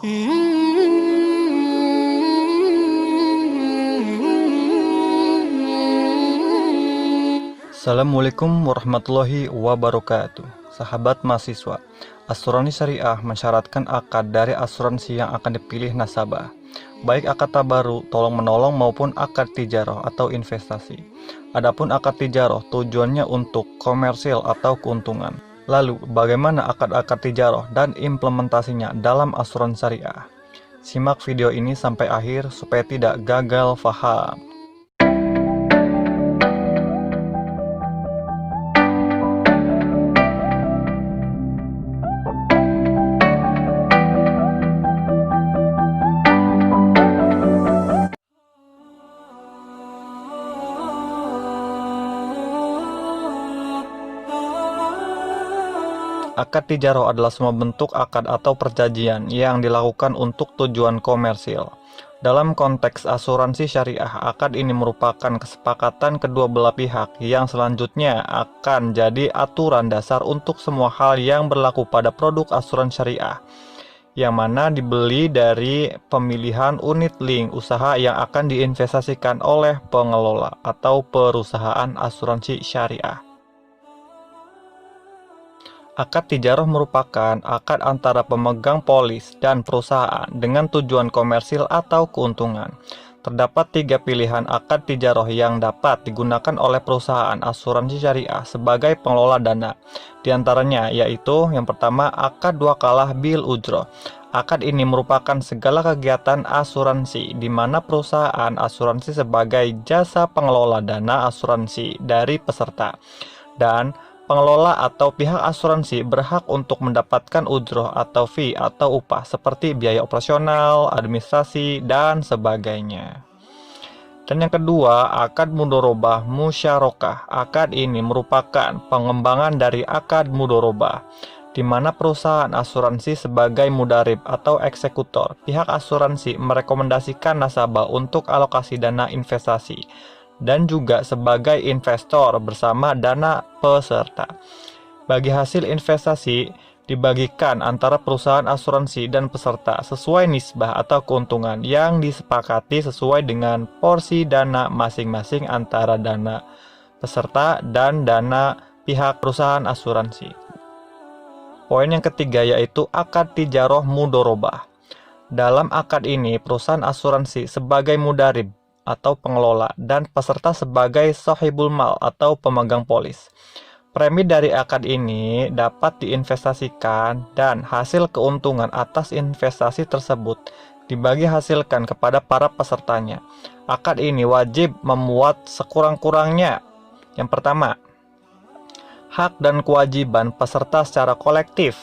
Assalamualaikum warahmatullahi wabarakatuh. Sahabat mahasiswa, asuransi syariah mensyaratkan akad dari asuransi yang akan dipilih nasabah, baik akad tabaru, tolong-menolong maupun akad tijarah atau investasi. Adapun akad tijarah tujuannya untuk komersil atau keuntungan. Lalu, bagaimana akad-akad tijarah dan implementasinya dalam asuransi syariah? Simak video ini sampai akhir supaya tidak gagal paham. Akad tijarah adalah semua bentuk akad atau perjanjian yang dilakukan untuk tujuan komersil. Dalam konteks asuransi syariah, akad ini merupakan kesepakatan kedua belah pihak yang selanjutnya akan jadi aturan dasar untuk semua hal yang berlaku pada produk asuransi syariah, yang mana dibeli dari pemilihan unit link usaha yang akan diinvestasikan oleh pengelola atau perusahaan asuransi syariah. Akad tijarah merupakan akad antara pemegang polis dan perusahaan dengan tujuan komersil atau keuntungan. Terdapat 3 pilihan akad tijarah yang dapat digunakan oleh perusahaan asuransi syariah sebagai pengelola dana. Di antaranya yaitu yang pertama, akad wakalah bil ujroh. Akad ini merupakan segala kegiatan asuransi di mana perusahaan asuransi sebagai jasa pengelola dana asuransi dari peserta, dan pengelola atau pihak asuransi berhak untuk mendapatkan ujroh atau fee atau upah seperti biaya operasional, administrasi, dan sebagainya. Dan yang kedua, akad mudorobah musyarakah. Akad ini merupakan pengembangan dari akad mudorobah, di mana perusahaan asuransi sebagai mudarib atau eksekutor, pihak asuransi merekomendasikan nasabah untuk alokasi dana investasi, dan juga sebagai investor bersama dana peserta. Bagi hasil investasi dibagikan antara perusahaan asuransi dan peserta sesuai nisbah atau keuntungan yang disepakati sesuai dengan porsi dana masing-masing antara dana peserta dan dana pihak perusahaan asuransi. Poin yang ketiga yaitu akad tijarah mudorobah. Dalam akad ini, perusahaan asuransi sebagai mudarib atau pengelola dan peserta sebagai sahibul mal atau pemegang polis. Premi dari akad ini dapat diinvestasikan dan hasil keuntungan atas investasi tersebut dibagi hasilkan kepada para pesertanya. Akad ini wajib memuat sekurang-kurangnya yang pertama, hak dan kewajiban peserta secara kolektif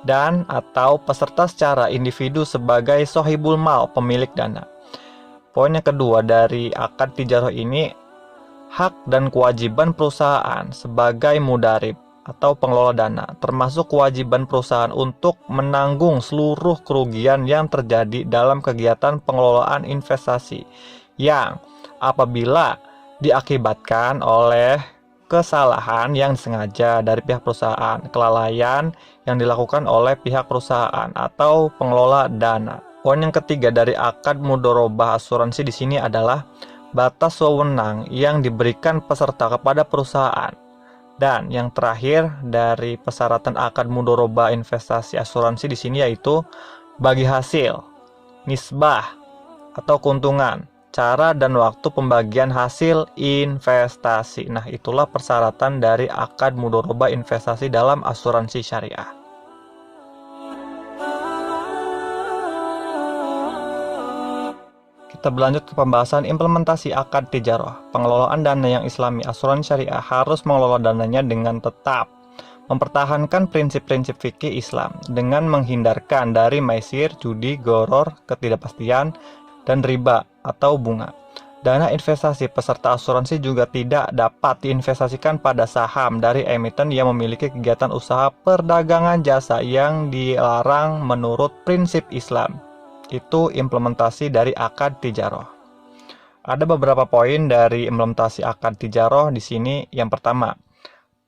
dan atau peserta secara individu sebagai sahibul mal pemilik dana. Poin yang kedua dari akad tijarah ini, hak dan kewajiban perusahaan sebagai mudarib atau pengelola dana, termasuk kewajiban perusahaan untuk menanggung seluruh kerugian yang terjadi dalam kegiatan pengelolaan investasi yang apabila diakibatkan oleh kesalahan yang disengaja dari pihak perusahaan, kelalaian yang dilakukan oleh pihak perusahaan atau pengelola dana. Poin yang ketiga dari akad mudorobah asuransi di sini adalah batas wewenang yang diberikan peserta kepada perusahaan. Dan yang terakhir dari persyaratan akad mudorobah investasi asuransi di sini yaitu bagi hasil, nisbah atau keuntungan, cara dan waktu pembagian hasil investasi. Nah, itulah persyaratan dari akad mudorobah investasi dalam asuransi syariah. Kita berlanjut ke pembahasan implementasi akad tijarah. Pengelolaan dana yang islami, asuransi syariah harus mengelola dananya dengan tetap mempertahankan prinsip-prinsip fikih Islam dengan menghindarkan dari maisir, judi, goror, ketidakpastian, dan riba atau bunga. Dana investasi peserta asuransi juga tidak dapat diinvestasikan pada saham dari emiten yang memiliki kegiatan usaha perdagangan jasa yang dilarang menurut prinsip Islam. Itu implementasi dari akad tijarah. Ada beberapa poin dari implementasi akad tijarah di sini. Yang pertama,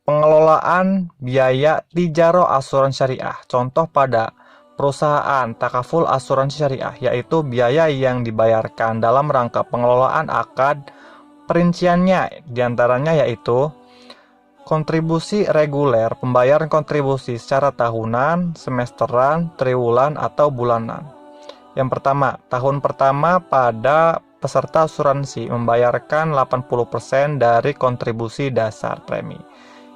pengelolaan biaya tijarah asuransi syariah. Contoh pada perusahaan takaful asuransi syariah, yaitu biaya yang dibayarkan dalam rangka pengelolaan akad. Perinciannya diantaranya yaitu kontribusi reguler, pembayaran kontribusi secara tahunan, semesteran, triwulan, atau bulanan. Yang pertama, tahun pertama pada peserta asuransi membayarkan 80% dari kontribusi dasar premi.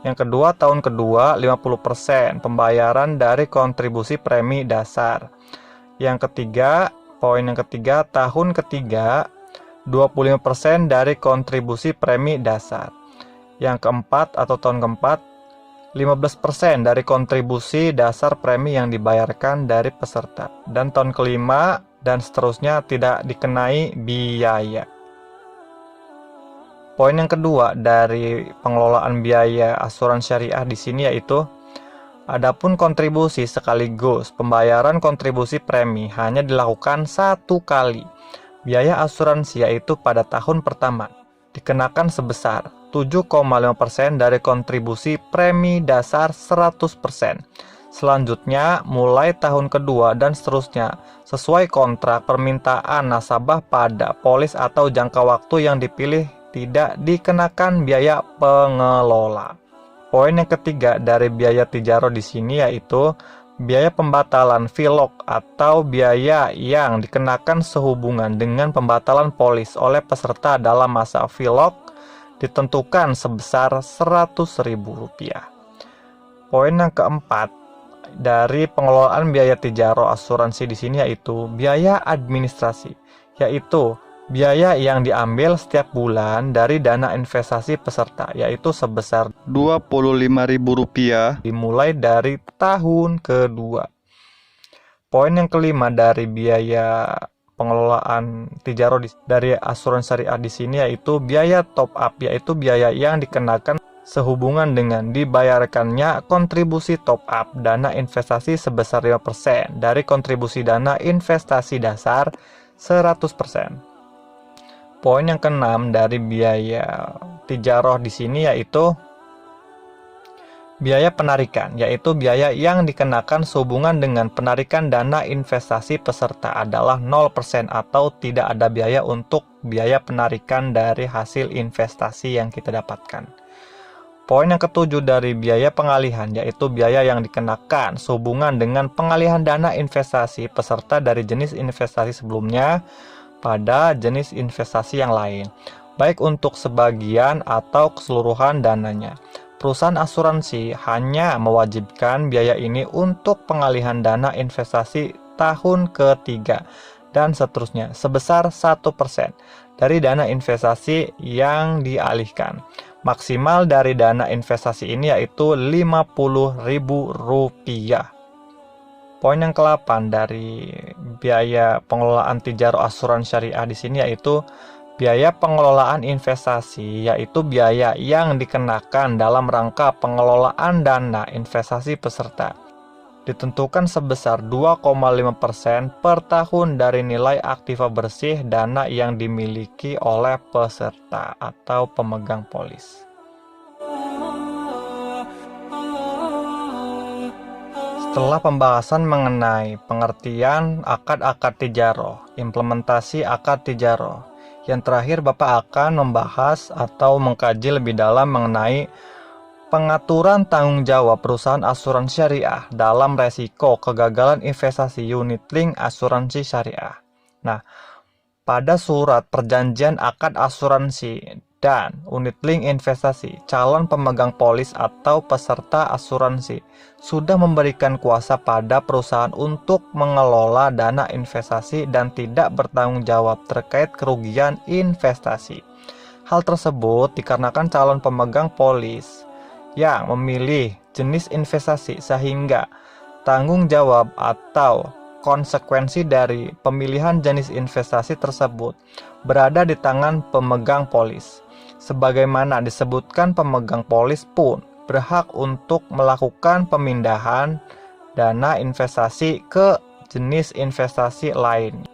Yang kedua, tahun kedua 50% pembayaran dari kontribusi premi dasar. Yang ketiga, poin yang ketiga, tahun ketiga 25% dari kontribusi premi dasar. Yang keempat atau tahun keempat 15% dari kontribusi dasar premi yang dibayarkan dari peserta. Dan tahun kelima dan seterusnya tidak dikenai biaya. Poin yang kedua dari pengelolaan biaya asuransi syariah di sini yaitu adapun kontribusi sekaligus pembayaran kontribusi premi hanya dilakukan satu kali. Biaya asuransi yaitu pada tahun pertama dikenakan sebesar 7,5% dari kontribusi premi dasar 100%. Selanjutnya, mulai tahun kedua dan seterusnya, sesuai kontrak permintaan nasabah pada polis atau jangka waktu yang dipilih tidak dikenakan biaya pengelola. Poin yang ketiga dari biaya tijarah di sini yaitu biaya pembatalan VLOG atau biaya yang dikenakan sehubungan dengan pembatalan polis oleh peserta dalam masa VLOG ditentukan sebesar Rp100.000. Poin yang keempat dari pengelolaan biaya tijarah asuransi di sini yaitu biaya administrasi, yaitu biaya yang diambil setiap bulan dari dana investasi peserta, yaitu sebesar Rp25.000 dimulai dari tahun kedua. Poin yang kelima dari biaya pengelolaan tijarah dari asuransi syariah di sini yaitu biaya top up, yaitu biaya yang dikenakan sehubungan dengan dibayarkannya kontribusi top up dana investasi sebesar 5% dari kontribusi dana investasi dasar 100%. Poin yang keenam dari biaya tijarah di sini yaitu biaya penarikan, yaitu biaya yang dikenakan sehubungan dengan penarikan dana investasi peserta adalah 0% atau tidak ada biaya untuk biaya penarikan dari hasil investasi yang kita dapatkan. Poin yang ketujuh dari biaya pengalihan, yaitu biaya yang dikenakan sehubungan dengan pengalihan dana investasi peserta dari jenis investasi sebelumnya pada jenis investasi yang lain, baik untuk sebagian atau keseluruhan dananya. Perusahaan asuransi hanya mewajibkan biaya ini untuk pengalihan dana investasi tahun ketiga dan seterusnya sebesar 1% dari dana investasi yang dialihkan. Maksimal dari dana investasi ini yaitu Rp50.000. Poin yang ke-8 dari biaya pengelolaan tijarah asuransi syariah di sini yaitu biaya pengelolaan investasi, yaitu biaya yang dikenakan dalam rangka pengelolaan dana investasi peserta. Ditentukan sebesar 2,5% per tahun dari nilai aktiva bersih dana yang dimiliki oleh peserta atau pemegang polis. Setelah pembahasan mengenai pengertian akad-akad tijarah, implementasi akad tijarah, yang terakhir Bapak akan membahas atau mengkaji lebih dalam mengenai pengaturan tanggung jawab perusahaan asuransi syariah dalam resiko kegagalan investasi unit link asuransi syariah. Nah, pada surat perjanjian akad asuransi dan unit link investasi, calon pemegang polis atau peserta asuransi sudah memberikan kuasa pada perusahaan untuk mengelola dana investasi dan tidak bertanggung jawab terkait kerugian investasi. Hal tersebut dikarenakan calon pemegang polis yang memilih jenis investasi sehingga tanggung jawab atau konsekuensi dari pemilihan jenis investasi tersebut berada di tangan pemegang polis. Sebagaimana disebutkan, pemegang polis pun berhak untuk melakukan pemindahan dana investasi ke jenis investasi lain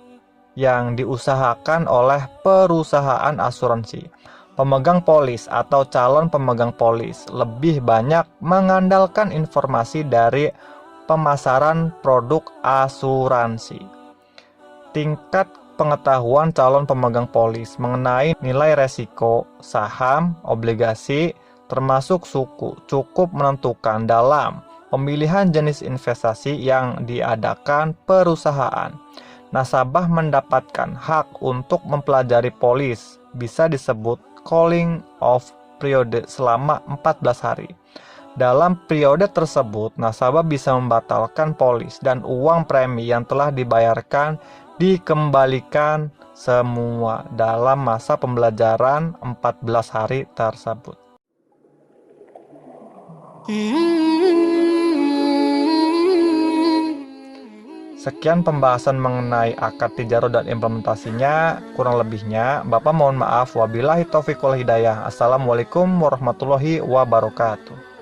yang diusahakan oleh perusahaan asuransi. Pemegang polis atau calon pemegang polis lebih banyak mengandalkan informasi dari pemasaran produk asuransi. Tingkat pengetahuan calon pemegang polis mengenai nilai resiko saham, obligasi, termasuk suku, cukup menentukan dalam pemilihan jenis investasi yang diadakan perusahaan. Nasabah mendapatkan hak untuk mempelajari polis, bisa disebut calling off periode selama 14 hari. Dalam periode tersebut, nasabah bisa membatalkan polis dan uang premi yang telah dibayarkan dikembalikan semua dalam masa pembelajaran 14 hari tersebut. Sekian pembahasan mengenai akad tijarah dan implementasinya. Kurang lebihnya, Bapak mohon maaf. Wabillahi taufiq wal hidayah. Assalamualaikum warahmatullahi wabarakatuh.